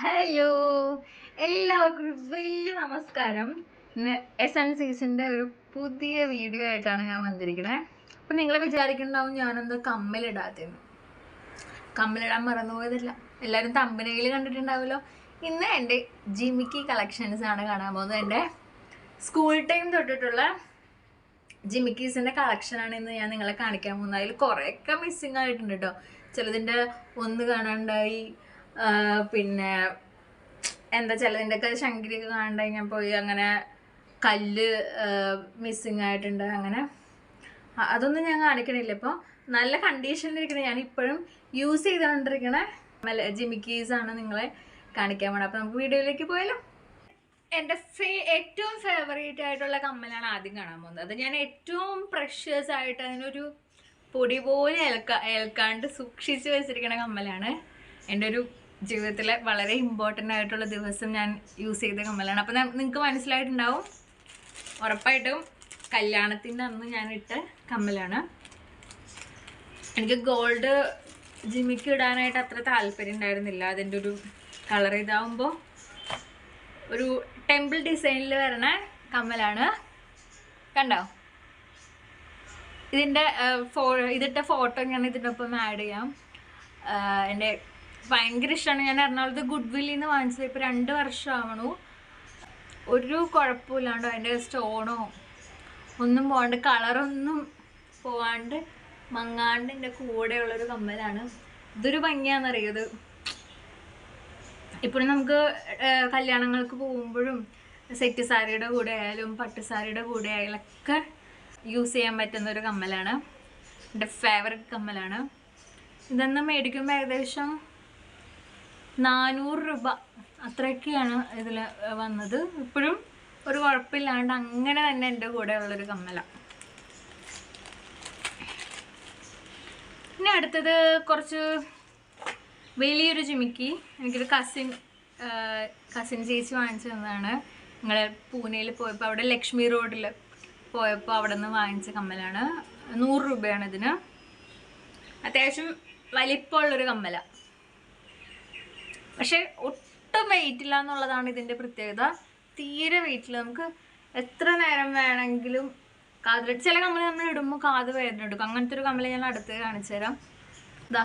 Hello, എല്ലാവർക്കും വലിയ നമസ്കാരം. ഇന്ന് SNCസിൻ്റെ ഒരു പുതിയ വീഡിയോ ആയിട്ടാണ് ഞാൻ വന്നിരിക്കുന്നത്. അപ്പം നിങ്ങൾ വിചാരിക്കുന്നുണ്ടാവും ഞാനെന്താ കമ്മലിടാത്തതെന്ന്. കമ്മലിടാൻ മറന്നുപോയതല്ല, എല്ലാവരും തമ്പനയിൽ കണ്ടിട്ടുണ്ടാവുമല്ലോ. ഇന്ന് എൻ്റെ ജിമിക്കി കളക്ഷൻസ് ആണ് കാണാൻ പോകുന്നത്. എൻ്റെ സ്കൂൾ ടൈം തൊട്ടിട്ടുള്ള ജിമിക്കീസിൻ്റെ കളക്ഷനാണ് ഇന്ന് ഞാൻ നിങ്ങളെ കാണിക്കാൻ പോകുന്നത്. അതിൽ കുറേയൊക്കെ മിസ്സിങ് ആയിട്ടുണ്ട് കേട്ടോ. ചിലതിൻ്റെ ഒന്ന് കാണാണ്ടായി, പിന്നെ എന്താ ചിലതിൻ്റെ ഒക്കെ ശങ്കരിയൊക്കെ കാണാണ്ടായി ഞാൻ പോയി, അങ്ങനെ കല്ല് മിസ്സിങ് ആയിട്ടുണ്ട്. അങ്ങനെ അതൊന്നും ഞാൻ കാണിക്കണില്ല. ഇപ്പോൾ നല്ല കണ്ടീഷനിലിരിക്കണ ഞാൻ ഇപ്പോഴും യൂസ് ചെയ്തുകൊണ്ടിരിക്കണ ജിമിക്കീസാണ് നിങ്ങളെ കാണിക്കാൻ പോണത്. അപ്പോൾ നമുക്ക് വീഡിയോയിലേക്ക് പോയാലോ. എൻ്റെ ഏറ്റവും ഫേവറേറ്റ് ആയിട്ടുള്ള കമ്മലാണ് ആദ്യം കാണാൻ പോകുന്നത്. അത് ഞാൻ ഏറ്റവും പ്രഷ്യസ് ആയിട്ട് അതിനൊരു പൊടി പോലെ ഏൽക്കാണ്ട് സൂക്ഷിച്ച് വെച്ചിരിക്കുന്ന കമ്മലാണ്. എൻ്റെ ഒരു ജീവിതത്തിലെ വളരെ ഇമ്പോർട്ടൻ്റ് ആയിട്ടുള്ള ദിവസം ഞാൻ യൂസ് ചെയ്ത കമ്മലാണ്. അപ്പോൾ നിങ്ങൾക്ക് മനസ്സിലായിട്ടുണ്ടാവും, ഉറപ്പായിട്ടും കല്യാണത്തിൻ്റെ അന്ന് ഞാൻ ഇട്ട കമ്മലാണ്. എനിക്ക് ഗോൾഡ് ജിമിക്ക് ഇടാനായിട്ട് അത്ര താല്പര്യം ഉണ്ടായിരുന്നില്ല. അതിൻ്റെ ഒരു കളർ ഇതാവുമ്പോൾ ഒരു ടെമ്പിൾ ഡിസൈനിൽ വരണ കമ്മലാണ്. കണ്ടോ? ഇതിൻ്റെ ഇതിട്ട ഫോട്ടോ ഞാൻ ഇതിൻ്റെ ഒപ്പം ആഡ് ചെയ്യാം. എൻ്റെ ഭയങ്കര ഇഷ്ടമാണ്. ഞാൻ എറണാകുളത്ത് ഗുഡ്വില്ലിൽ നിന്ന് വാങ്ങിച്ചത്. ഇപ്പോൾ 2 വർഷം ആവണു. ഒരു കുഴപ്പമില്ലാണ്ടോ, അതിൻ്റെ സ്റ്റോണോ ഒന്നും പോകാണ്ട്, കളറൊന്നും പോവാണ്ട് മങ്ങാണ്ട് എൻ്റെ കൂടെയുള്ളൊരു കമ്മലാണ്. ഇതൊരു ഭംഗിയാണെന്നറിയത്. ഇപ്പോഴും നമുക്ക് കല്യാണങ്ങൾക്ക് പോകുമ്പോഴും സെറ്റ് സാരിയുടെ കൂടെ ആയാലും പട്ടുസാരിയുടെ കൂടെ ആയാലും ഒക്കെ യൂസ് ചെയ്യാൻ പറ്റുന്ന ഒരു കമ്മലാണ്. എൻ്റെ ഫേവററ്റ് കമ്മലാണ്. ഇതൊന്ന് മേടിക്കുമ്പോൾ ഏകദേശം 400 രൂപ അത്രയൊക്കെയാണ് ഇതിൽ വന്നത്. ഇപ്പോഴും ഒരു കുഴപ്പമില്ലാണ്ട് അങ്ങനെ തന്നെ എൻ്റെ കൂടെ ഉള്ളൊരു കമ്മലാണ്. പിന്നെ അടുത്തത് കുറച്ച് വലിയൊരു ജിമിക്കി. എനിക്കൊരു കസിൻ ചേച്ചി വാങ്ങിച്ചു തന്നതാണ്. ഞങ്ങൾ പൂനെയിൽ പോയപ്പോൾ, അവിടെ ലക്ഷ്മി റോഡിൽ പോയപ്പോൾ അവിടെ നിന്ന് വാങ്ങിച്ച കമ്മലാണ്. 100 രൂപയാണ് ഇതിന്. അത്യാവശ്യം വലിപ്പമുള്ളൊരു കമ്മല, പക്ഷെ ഒട്ടും വെയിറ്റില്ല എന്നുള്ളതാണ് ഇതിൻ്റെ പ്രത്യേകത. തീരെ വെയിറ്റില്ല. നമുക്ക് എത്ര നേരം വേണമെങ്കിലും കാതിലിട്ട്, ചില കമ്മൽ നമ്മൾ ഇടുമ്പോൾ കാത് വേദന എടുക്കും. അങ്ങനത്തെ ഒരു കമ്മൽ ഞാൻ അടുത്ത് കാണിച്ചു തരാം. ഇതാ,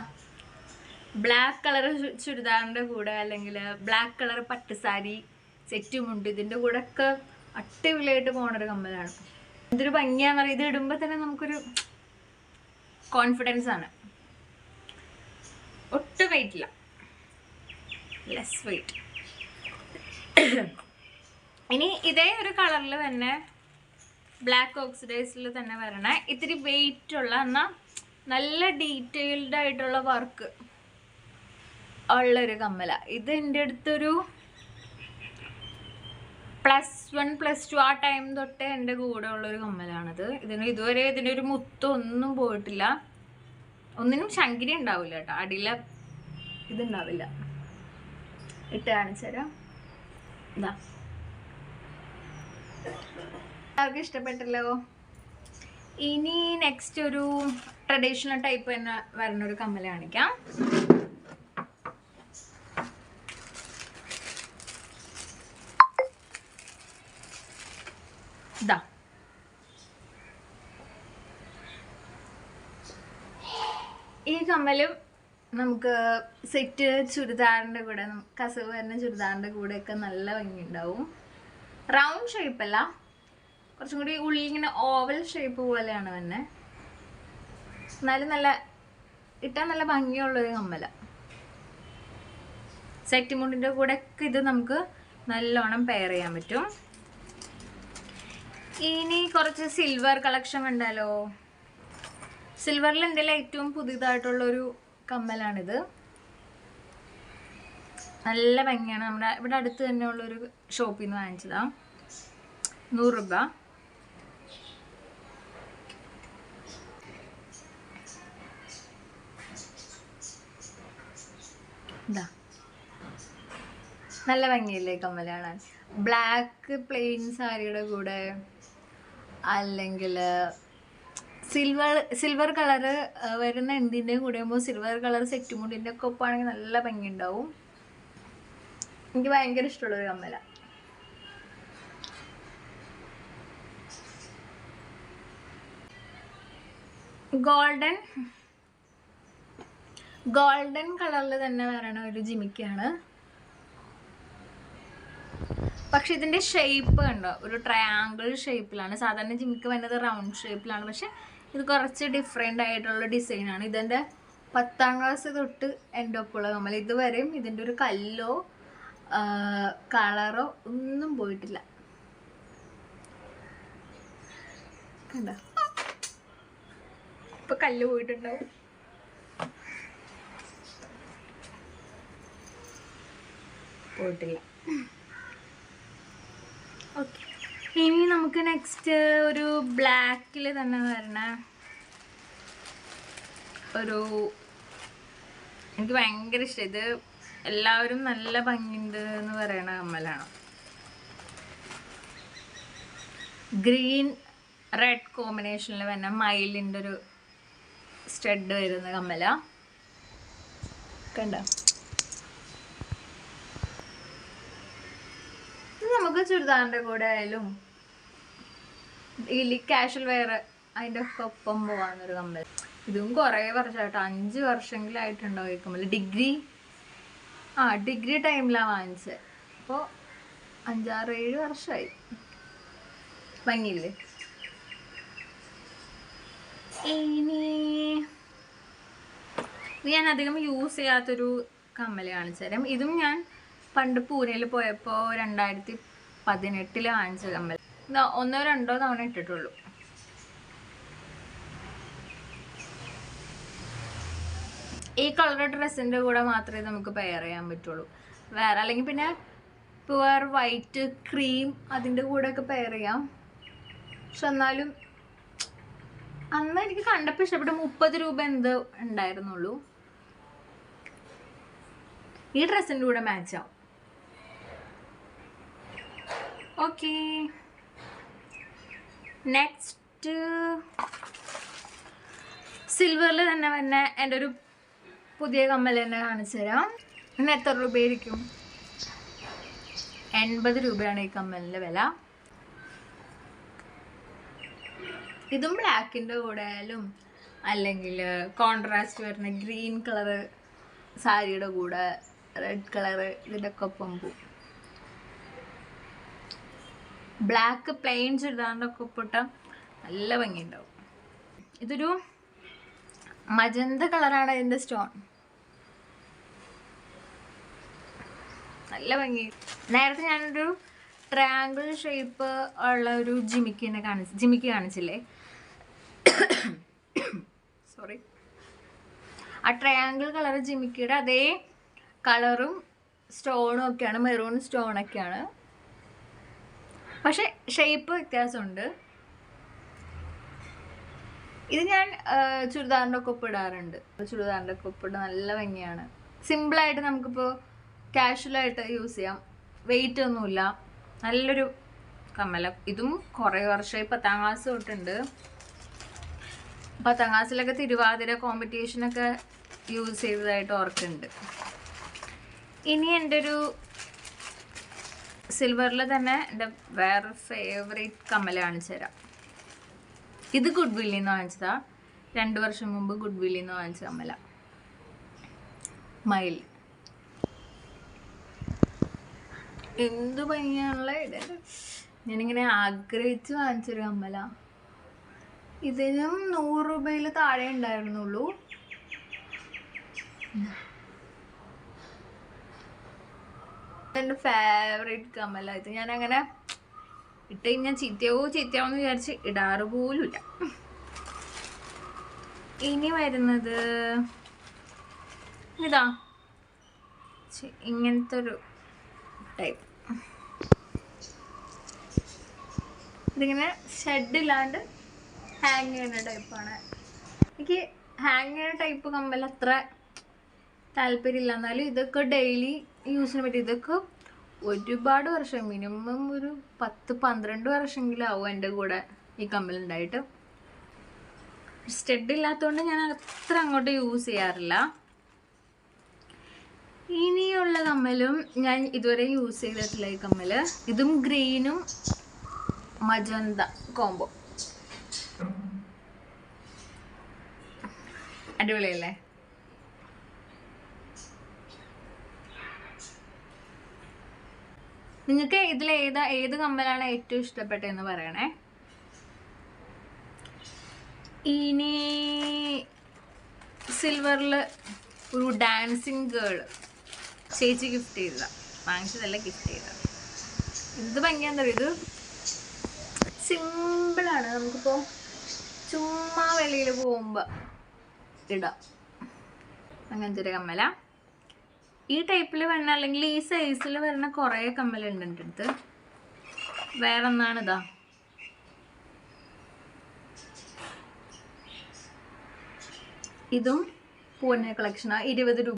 ബ്ലാക്ക് കളർ ചുരിദാറിൻ്റെ കൂടെ അല്ലെങ്കിൽ ബ്ലാക്ക് കളർ പട്ടുസാരി സെറ്റുമുണ്ട്, ഇതിൻ്റെ കൂടെ ഒക്കെ അടിപൊളിയായിട്ട് പോണൊരു കമ്മലാണ്. ഇതൊരു ഭംഗിയാന്ന് പറയും. ഇത് ഇടുമ്പോൾ തന്നെ നമുക്കൊരു കോൺഫിഡൻസ് ആണ്. ഒട്ടും വെയിറ്റില്ല, ലെസ് വെയിറ്റ്. ഇനി ഇതേ ഒരു കളറിൽ തന്നെ ബ്ലാക്ക് ഓക്സിഡൈസിൽ തന്നെ വരണ ഇത്തിരി വെയിറ്റ് ഉള്ള, എന്നാൽ നല്ല ഡീറ്റെയിൽഡ് ആയിട്ടുള്ള വർക്ക് ഉള്ളൊരു കമ്മല. ഇത് എൻ്റെ അടുത്തൊരു +1 +2 ആ ടൈം തൊട്ടേ എൻ്റെ കൂടെ ഉള്ളൊരു കമ്മലാണിത്. ഇതുവരെ ഇതിൻ്റെ ഒരു മുത്തൊന്നും പോയിട്ടില്ല. ഒന്നിനും ശങ്കിരി ഉണ്ടാവില്ല കേട്ടോ, അടിയിലെ ഇതുണ്ടാവില്ല. ഇട്ട് കാണിച്ചു തരാം. ഇതാ, എല്ലാവർക്കും ഇഷ്ടപ്പെട്ടല്ലോ. ഇനി നെക്സ്റ്റ് ഒരു ട്രഡീഷണൽ ടൈപ്പ് തന്നെ വരുന്നൊരു കമ്മല കാണിക്കാം. ഇതാ, ഈ കമ്മലും നമുക്ക് സെറ്റ് ചുരിദാറിൻ്റെ കൂടെ, കസവ് വരുന്ന ചുരിദാറിൻ്റെ കൂടെയൊക്കെ നല്ല ഭംഗി ഉണ്ടാവും. റൗണ്ട് ഷേപ്പല്ല, കുറച്ചും കൂടി ഉള്ളിൽ ഇങ്ങനെ ഓവൽ ഷേപ്പ് പോലെയാണ് തന്നെ. എന്നാലും ഇട്ടാൽ നല്ല ഭംഗിയുള്ളൊരു കമ്മല. സെറ്റ് മുണ്ടിൻ്റെ കൂടെയൊക്കെ ഇത് നമുക്ക് നല്ലോണം പെയർ ചെയ്യാൻ പറ്റും. ഇനി കുറച്ച് സിൽവർ കളക്ഷൻ ഉണ്ടല്ലോ. സിൽവറിൽ എൻ്റെ ഏറ്റവും പുതിയതായിട്ടുള്ളൊരു കമ്മലാണിത്. നല്ല ഭംഗിയാണ്. നമ്മുടെ ഇവിടെ അടുത്ത് തന്നെ ഉള്ളൊരു ഷോപ്പിൽ നിന്ന് വാങ്ങിച്ചതാണ്. 100 രൂപ. ഇതാ, നല്ല ഭംഗിയില്ലേ കമ്മലാണ്. ബ്ലാക്ക് പ്ലെയിൻ സാരിയുടെ കൂടെ അല്ലെങ്കിൽ സിൽവർ കളറ് വരുന്ന എന്തിൻ്റെ കൂടെ ആകുമ്പോൾ സിൽവർ കളർ സെറ്റ് മുണ്ടിൻ്റെ ഒക്കെ ഒപ്പാണെങ്കിൽ നല്ല ഭംഗി ഉണ്ടാവും. എനിക്ക് ഭയങ്കര ഇഷ്ടമുള്ളൊരു കമ്മല. ഗോൾഡൻ കളറിൽ തന്നെ വരണ ഒരു ജിമിക്കാണ്. പക്ഷെ ഇതിന്റെ ഷേപ്പ് കണ്ടോ, ഒരു ട്രയാങ്കിൾ ഷേപ്പിലാണ്. സാധാരണ ജിമിക്ക് വരുന്നത് റൗണ്ട് ഷേപ്പിലാണ്. പക്ഷെ ഇത് കുറച്ച് ഡിഫറെൻ്റ് ആയിട്ടുള്ള ഡിസൈനാണ്. ഇതെൻ്റെ 10ാം ക്ലാസ് തൊട്ട് എൻ്റെ ഒപ്പമുള്ള കമ്മൽ. ഇതുവരെയും ഇതിൻ്റെ ഒരു കല്ലോ കളറോ ഒന്നും പോയിട്ടില്ല. കണ്ടോ, ഇപ്പൊ കല്ല് പോയിട്ടുണ്ടാവും. പോയിട്ടില്ല. ഓക്കെ, ഇനി നമുക്ക് നെക്സ്റ്റ് ഒരു ബ്ലാക്കിൽ തന്നെ വരണ ഒരു, എനിക്ക് ഭയങ്കര ഇഷ്ടം. ഇത് എല്ലാവരും നല്ല ഭംഗിയുണ്ട് എന്ന് പറയണ കമ്മലാണ്. ഗ്രീൻ റെഡ് കോമ്പിനേഷനിൽ വരുന്ന മയിലിൻ്റെ ഒരു സ്റ്റഡ് വരുന്ന കമ്മല. കണ്ടോ, നമുക്ക് ചുരിദാറിൻ്റെ കൂടെ ആയാലും ഡെയിലി കാഷ്വൽ വെയർ അതിൻ്റെ ഒക്കെ ഒപ്പം പോകാവുന്നൊരു കമ്മൽ. ഇതും കുറേ വർഷമായിട്ട് 5 വർഷമെങ്കിലായിട്ടുണ്ടാവും ഈ കമ്മൽ. ഡിഗ്രി ടൈമിലാണ് വാങ്ങിച്ചത്. അപ്പോൾ 5-6-7 വർഷമായി. ഭംഗിയില്ലേ? ഇനി ഞാൻ അധികം യൂസ് ചെയ്യാത്തൊരു കമ്മൽ കാണിച്ചു തരാം. ഇതും ഞാൻ പണ്ട് പൂനെയിൽ പോയപ്പോൾ 2018 വാങ്ങിച്ച കമ്മൽ. 1-2 തവണ ഇട്ടിട്ടുള്ളൂ. ഈ കളർ ഡ്രസ്സിൻ്റെ കൂടെ മാത്രമേ നമുക്ക് പെയർ ചെയ്യാൻ പറ്റുള്ളൂ. വേറെ അല്ലെങ്കിൽ പിന്നെ പ്യുവർ വൈറ്റ് ക്രീം അതിൻ്റെ കൂടെയൊക്കെ പെയർ ചെയ്യാം. പക്ഷെ എന്നാലും അന്ന് എനിക്ക് കണ്ടപ്പോൾ ഇഷ്ടപ്പെട്ട 30 രൂപ എന്തോ ഉണ്ടായിരുന്നുള്ളൂ. ഈ ഡ്രസ്സിൻ്റെ കൂടെ മാച്ച് ആവും. ഓക്കെ, നെക്സ്റ്റ് സിൽവറിൽ തന്നെ വന്നെ എൻ്റെ ഒരു പുതിയ കമ്മൽ തന്നെ കാണിച്ചു തരാം. ഇന്ന് എത്ര രൂപയായിരിക്കും? 80 രൂപയാണ് ഈ കമ്മലിൻ്റെ വില. ഇതും ബ്ലാക്കിൻ്റെ കൂടെ ആയാലും അല്ലെങ്കിൽ കോൺട്രാസ്റ്റ് വരുന്ന ഗ്രീൻ കളറ് സാരിയുടെ കൂടെ റെഡ് കളറ് ഇതിൻ്റെ ഒക്കെ ഒപ്പം പോവും. ബ്ലാക്ക് പ്ലെയിൻ ചുരിദാറിൻ്റെ ഒക്കെ ഒപ്പിട്ട നല്ല ഭംഗിയുണ്ടാവും. ഇതൊരു മജന്ത കളറാണ് ഇതിൻ്റെ സ്റ്റോൺ. നല്ല ഭംഗി. നേരത്തെ ഞാനൊരു ട്രയാങ്കിൾ ഷേപ്പ് ഉള്ള ഒരു ജിമിക്ക് കാണിച്ചില്ലേ? സോറി, ആ ട്രയാങ്കിൾ കളർ ജിമിക്കിയുടെ അതേ കളറും സ്റ്റോണും ഒക്കെയാണ്, മെറൂൺ സ്റ്റോണൊക്കെയാണ്. പക്ഷെ ഷേപ്പ് വ്യത്യാസമുണ്ട്. ഇത് ഞാൻ ചുരിദാറിൻ്റെ ഒക്കെ ഒപ്പം ഇടാറുണ്ട്. ചുരിദാറിൻ്റെ ഒക്കെ ഒപ്പം ഇടാൻ നല്ല ഭംഗിയാണ്. സിമ്പിളായിട്ട് നമുക്കിപ്പോൾ കാഷ്വലായിട്ട് യൂസ് ചെയ്യാം. വെയിറ്റ് ഒന്നുമില്ല. നല്ലൊരു കമ്മല. ഇതും കുറേ വർഷമായി 10ാം ക്ലാസ് തൊട്ടുണ്ട്. 10ാം ക്ലാസ്സിലൊക്കെ തിരുവാതിര കോമ്പറ്റീഷനൊക്കെ യൂസ് ചെയ്തതായിട്ട് ഓർക്കുന്നുണ്ട്. ഇനി എൻ്റെ ഒരു സിൽവറിൽ തന്നെ എൻ്റെ വേറെ ഫേവറേറ്റ് കമ്മൽ കാണിച്ചു തരാം. ഇത് ഗുഡ് വില്ലിൽ നിന്ന് വാങ്ങിച്ചതാ. 2 വർഷം മുമ്പ് ഗുഡ് വില്ലിൽ നിന്ന് വാങ്ങിച്ച കമ്മല. മയിൽ. എന്ത് ഭംഗിയാണുള്ള ഇടല്. ഞാനിങ്ങനെ ആഗ്രഹിച്ച് വാങ്ങിച്ചൊരു കമ്മല. ഇതിനും 100 രൂപയിൽ താഴെ ഉണ്ടായിരുന്നുള്ളൂ. എൻ്റെ ഫേവറേറ്റ് കമ്മല ഇത്. ഞാനങ്ങനെ ഇട്ട് കഴിഞ്ഞാൽ ചീത്തയാവെന്ന് വിചാരിച്ച് ഇടാറ് പോലുമില്ല. ഇനി വരുന്നത് ഇതാ, ഇങ്ങനത്തെ ഒരു ടൈപ്പ്. ഇതിങ്ങനെ ഷെഡില്ലാണ്ട് ഹാങ് ചെയ്യുന്ന ടൈപ്പാണ്. എനിക്ക് ഹാങ് ചെയ്യുന്ന ടൈപ്പ് കമ്മൽ അത്ര താല്പര്യമില്ല. എന്നാലും ഇതൊക്കെ ഡെയിലി യൂസിന് പറ്റും. ഇതൊക്കെ ഒരുപാട് വർഷം, മിനിമം ഒരു 10-12 വർഷമെങ്കിലും ആവും എൻ്റെ കൂടെ ഈ കമ്മലുണ്ടായിട്ട്. സ്റ്റഡ് ഇല്ലാത്തതുകൊണ്ട് ഞാൻ അത്ര അങ്ങോട്ട് യൂസ് ചെയ്യാറില്ല. ഇനിയുള്ള കമ്മലും ഞാൻ ഇതുവരെ യൂസ് ചെയ്തിട്ടില്ല. ഈ കമ്മല് ഇതും ഗ്രീനും മജന്ത കോംബോ. അടിപൊളിയല്ലേ? നിങ്ങൾക്ക് ഇതിൽ ഏത് കമ്മലാണ് ഏറ്റവും ഇഷ്ടപ്പെട്ടതെന്ന് പറയണേ. ഇനി സിൽവറിൽ ഒരു ഡാൻസിങ് ഗേൾ ചേച്ചി ഗിഫ്റ്റ് ചെയ്തതാ, വാങ്ങിച്ചതല്ല ഗിഫ്റ്റ് ചെയ്തത്. ഇത് ഭംഗിയാന്ന് പറയും. ഇത് സിമ്പിളാണ്, നമുക്കിപ്പോൾ ചുമ്മാ വെളിയിൽ പോകുമ്പോൾ ഇടാം. അങ്ങനത്തെ ഒരു കമ്മല. ഈ ടൈപ്പിൽ വരുന്ന അല്ലെങ്കിൽ ഈ സൈസിൽ വരുന്ന കുറേ കമ്മലുണ്ട് എൻ്റെ അടുത്ത്. വേറെ ഒന്നാണിതാ, ഇതും പൂനെ കളക്ഷനാണ്. 20 രൂപ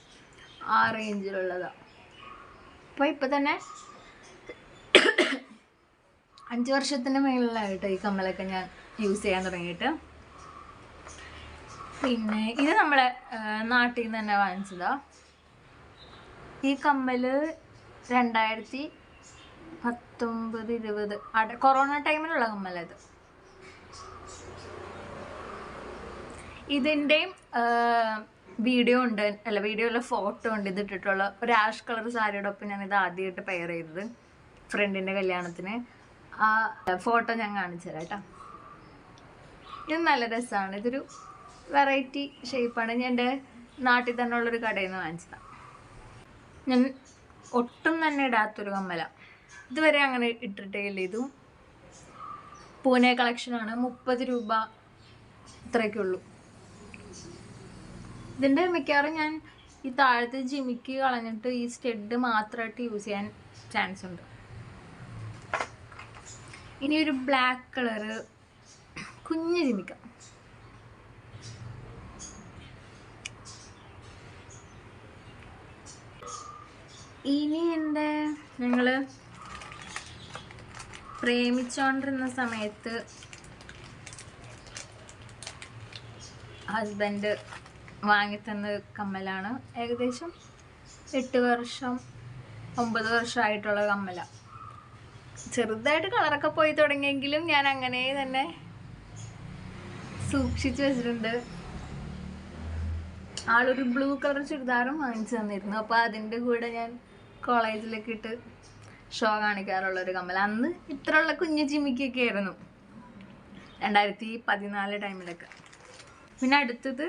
ആ റേഞ്ചിലുള്ളതാണ്. അപ്പോൾ ഇപ്പം തന്നെ 5 വർഷത്തിന് മേളിലായിട്ട് ഈ കമ്മലൊക്കെ ഞാൻ യൂസ് ചെയ്യാൻ തുടങ്ങിയിട്ട്. പിന്നെ ഇത് നമ്മളെ നാട്ടിൽ നിന്ന് തന്നെ വാങ്ങിച്ചതാണ്. ഈ കമ്മൽ 2019-20 കൊറോണ ടൈമിലുള്ള കമ്മലത്. ഇതിൻ്റെയും വീഡിയോ ഉണ്ട്, അല്ല വീഡിയോയിലെ ഫോട്ടോ ഉണ്ട്. ഇതിട്ടിട്ടുള്ള ഒരു ആഷ് കളർ സാരിയുടെ ഒപ്പം ഞാൻ ഇത് ആദ്യമായിട്ട് പെയർ ചെയ്തത് ഫ്രണ്ടിൻ്റെ കല്യാണത്തിന്. ആ ഫോട്ടോ ഞാൻ കാണിച്ചു തരാം കേട്ടോ. ഇത് നല്ല രസമാണ്. ഇതൊരു വെറൈറ്റി ഷേപ്പാണ്. ഞാൻ എൻ്റെ നാട്ടിൽ തന്നെ ഉള്ളൊരു കടയിൽ നിന്ന് വാങ്ങിച്ചതാണ്. ഞാൻ ഒട്ടും തന്നെ ഇടാത്തൊരു കമ്മല, ഇതുവരെ അങ്ങനെ ഇട്ടിട്ടേയില്ല. ഇതും പൂനെ കളക്ഷനാണ്. 30 രൂപ ഇത്രയൊക്കെയുള്ളൂ. ഇതിൻ്റെ മിക്കവാറും ഞാൻ ഈ താഴത്തെ ജിമിക്ക് കളഞ്ഞിട്ട് ഈ സ്റ്റഡ് മാത്രമായിട്ട് യൂസ് ചെയ്യാൻ ചാൻസ് ഉണ്ട്. ഇനി ഒരു ബ്ലാക്ക് കളറ് കുഞ്ഞ് ജിമിക്ക. ഇനി എൻ്റെ ഞങ്ങൾ പ്രേമിച്ചോണ്ടിരുന്ന സമയത്ത് ഹസ്ബൻഡ് വാങ്ങിത്തന്ന കമ്മലാണ്. ഏകദേശം 8 വർഷം 9 വർഷമായിട്ടുള്ള കമ്മല. ചെറുതായിട്ട് കളറൊക്കെ പോയി തുടങ്ങിയെങ്കിലും ഞാൻ അങ്ങനെ തന്നെ സൂക്ഷിച്ചു വെച്ചിട്ടുണ്ട്. ആളൊരു ബ്ലൂ കളർ ചുരിദാറും വാങ്ങിച്ചു തന്നിരുന്നു. അപ്പോൾ അതിൻ്റെ കൂടെ ഞാൻ കോളേജിലൊക്കെ ഇട്ട് ഷോ കാണിക്കാറുള്ളൊരു കമ്മൽ. അന്ന് ഇത്രയുള്ള കുഞ്ഞു ജിമിക്കൊക്കെ ആയിരുന്നു 2014 ടൈമിലൊക്കെ. പിന്നെ അടുത്തത്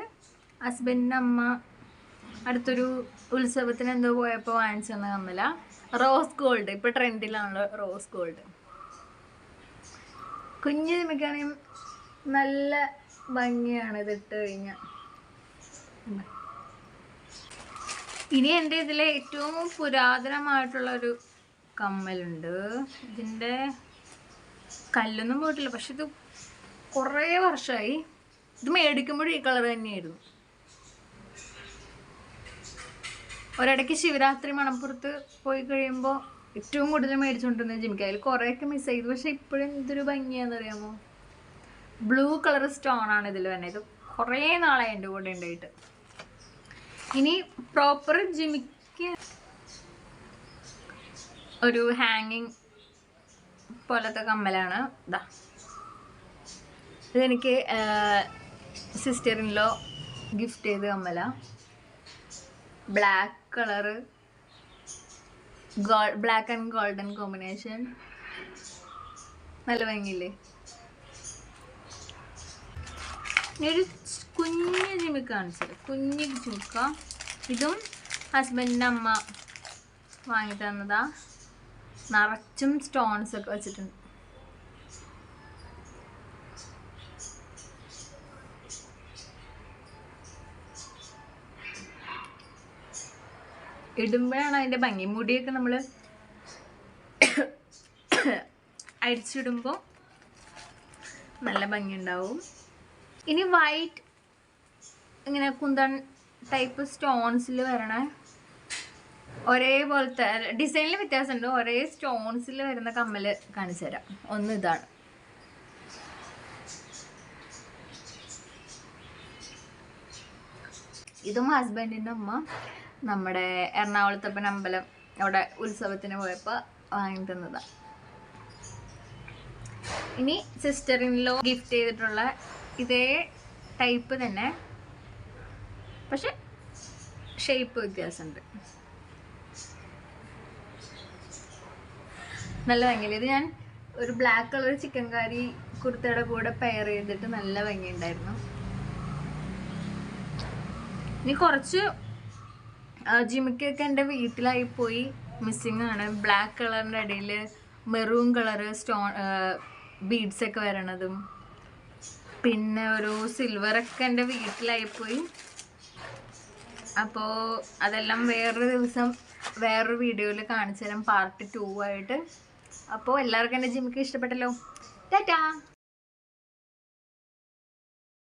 ഹസ്ബൻഡിൻ്റെ അമ്മ അടുത്തൊരു ഉത്സവത്തിന് എന്തോ പോയപ്പോൾ വാങ്ങിച്ചു തന്ന കമ്മല. റോസ് ഗോൾഡ്, ഇപ്പോൾ ട്രെൻഡിലാണല്ലോ റോസ് ഗോൾഡ്. കുഞ്ഞു ജിമിക്കാണെങ്കിൽ നല്ല ഭംഗിയാണ് ഇതിട്ട് കഴിഞ്ഞാൽ. ഇനി എൻ്റെ ഇതിലെ ഏറ്റവും പുരാതനമായിട്ടുള്ളൊരു കമ്മലുണ്ട്. ഇതിൻ്റെ കല്ലൊന്നും പോയിട്ടില്ല, പക്ഷെ ഇത് കുറേ വർഷമായി. ഇത് മേടിക്കുമ്പോഴും ഈ കളർ തന്നെയായിരുന്നു. ഒരിടയ്ക്ക് ശിവരാത്രി മണപ്പുറത്ത് പോയി കഴിയുമ്പോൾ ഏറ്റവും കൂടുതൽ മേടിച്ചുകൊണ്ടിരുന്ന ജിമിക്ക. അതിൽ കുറേയൊക്കെ മിസ് ചെയ്തു, പക്ഷെ ഇപ്പോഴും ഇതൊരു ഭംഗിയാണെന്ന് അറിയാമോ. ബ്ലൂ കളർ സ്റ്റോണാണ് ഇതിൽ തന്നെ. ഇത് കുറേ നാളായി എൻ്റെ കൂടെ ഉണ്ടായിട്ട്. ഇനി പ്രോപ്പർ ജിമിക്ക് ഒരു ഹാങ്ങിങ് പോലത്തെ കമ്മലാണ്. ഇതാ, ഇതെനിക്ക് സിസ്റ്റർ ഇൻ ലോ ഗിഫ്റ്റ് ചെയ്ത കമ്മല. Black colour, black and golden combination. നല്ല ഭംഗിയില്ലേ? ഒരു കുഞ്ഞു ജിമിക്ക കാണിച്ചത്, കുഞ്ഞു ജിമിക്ക. ഇതും ഹസ്ബൻഡിൻ്റെ അമ്മ വാങ്ങി തന്നതാ. നിറച്ചും സ്റ്റോൺസ് ഒക്കെ വെച്ചിട്ടുണ്ട്. ഇടുമ്പോഴാണ് അതിൻ്റെ ഭംഗി. മുടിയൊക്കെ നമ്മൾ അരിച്ചിടുമ്പോൾ നല്ല ഭംഗി ഉണ്ടാവും. ഇനി വൈറ്റ് ഇങ്ങനെ കുന്തൺ ടൈപ്പ് സ്റ്റോൺസിൽ വരണ ഒരേപോലത്തെ ഡിസൈനിൽ വ്യത്യാസമുണ്ട്. ഒരേ സ്റ്റോൺസിൽ വരുന്ന കമ്മൽ കാണിച്ചു തരാം. ഒന്ന് ഇതാണ്. ഇതും ഹസ്ബൻഡിൻ്റെ അമ്മ നമ്മുടെ എറണാകുളത്തപ്പൻ അമ്പലം അവിടെ ഉത്സവത്തിന് പോയപ്പോൾ വാങ്ങി തന്നതാണ്. ഇനി സിസ്റ്ററിനിലോ ഗിഫ്റ്റ് ചെയ്തിട്ടുള്ള ഇതേ ടൈപ്പ് തന്നെ, പക്ഷെ ഷേപ്പ് വ്യത്യാസമുണ്ട്. നല്ല ഭംഗിയില്ല. ഇത് ഞാൻ ഒരു ബ്ലാക്ക് കളർ ചിക്കൻ കറി കുർത്തയുടെ കൂടെ പെയർ ചെയ്തിട്ട് നല്ല ഭംഗിയുണ്ടായിരുന്നു. ഇനി കുറച്ച് ജിമിക്കൊക്കെ എൻ്റെ വീട്ടിലായി പോയി മിസ്സിങ് ആണ്. ബ്ലാക്ക് കളറിൻ്റെ ഇടയിൽ മെറൂൺ കളറ് ബീഡ്സൊക്കെ വരണതും പിന്നെ ഒരു സിൽവറൊക്കെ എൻ്റെ വീട്ടിലായിപ്പോയി. അപ്പോൾ അതെല്ലാം വേറൊരു ദിവസം വേറൊരു വീഡിയോയിൽ കാണിച്ചു തരാം, പാർട്ട് 2 ആയിട്ട്. അപ്പോൾ എല്ലാവർക്കും എൻ്റെ ജിമിക്ക് ഇഷ്ടപ്പെട്ടല്ലോ. ടാറ്റാ.